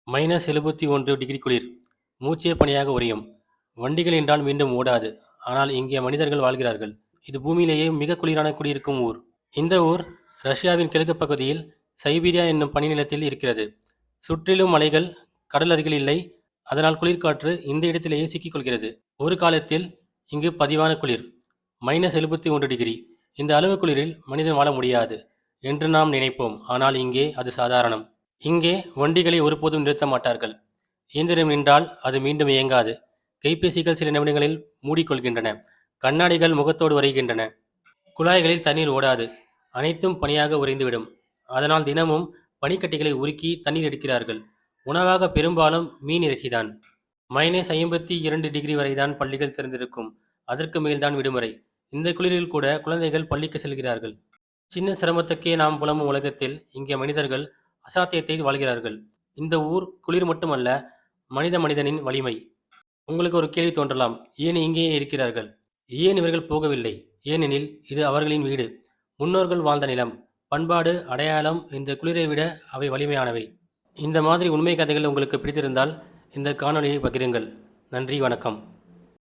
-71 degree குளிர். மூச்சே பனியாக உறையும். வண்டிகள் என்றால் மீண்டும் ஓடாது. ஆனால் இங்கே மனிதர்கள் வாழ்கிறார்கள். இது பூமியிலேயே மிக குளிரான குடியிருக்கும் ஊர். இந்த ஊர் ரஷ்யாவின் கிழக்கு பகுதியில் சைபீரியா என்னும் பனிநிலத்தில் இருக்கிறது. சுற்றிலும் மலைகள், கடல் அருகில் இல்லை. அதனால் குளிர்காற்று இந்த இடத்திலேயே சிக்கிக்கொள்கிறது. ஒரு காலத்தில் இங்கு பதிவான குளிர் -71 டிகிரி. இந்த அளவு குளிரில் மனிதன் வாழ முடியாது என்று நாம் நினைப்போம். ஆனால் இங்கே அது சாதாரணம். இங்கே வண்டிகளை ஒருபோதும் நிறுத்த மாட்டார்கள். இயந்திரம் நின்றால் அது மீண்டும் இயங்காது. கைபேசிகள் சில நிமிடங்களில் மூடிக்கொள்கின்றன. கண்ணாடிகள் முகத்தோடு உறைகின்றன. குழாய்களில் தண்ணீர் ஓடாது. அனைத்தும் பனியாக உறைந்துவிடும். அதனால் தினமும் பனிக்கட்டிகளை உருக்கி தண்ணீர் எடுக்கிறார்கள். உணவாக பெரும்பாலும் மீன் இறைச்சிதான். -52 டிகிரி வரைதான் பள்ளிகள் திறந்திருக்கும். அதற்கு மேல்தான் விடுமுறை. இந்த குளிரில் கூட குழந்தைகள் பள்ளிக்கு செல்கிறார்கள். சின்ன சிரமத்துக்கே நாம் புலம்பும் உலகத்தில் இங்கே மனிதர்கள் அசாத்தியத்தை வாழ்கிறார்கள். இந்த ஊர் குளிர் மட்டுமல்ல, மனிதனின் வலிமை. உங்களுக்கு ஒரு கேள்வி தோன்றலாம், ஏன் இங்கேயே இருக்கிறார்கள்? ஏன் இவர்கள் போகவில்லை? ஏனெனில் இது அவர்களின் வீடு. முன்னோர்கள் வாழ்ந்த நிலம். பண்பாடு, அடையாளம் இந்த குளிரை விட அவை வலிமையானவை. இந்த மாதிரி உண்மை கதைகள் உங்களுக்கு பிடித்திருந்தால் இந்த காணொளியை பகிருங்கள். நன்றி, வணக்கம்.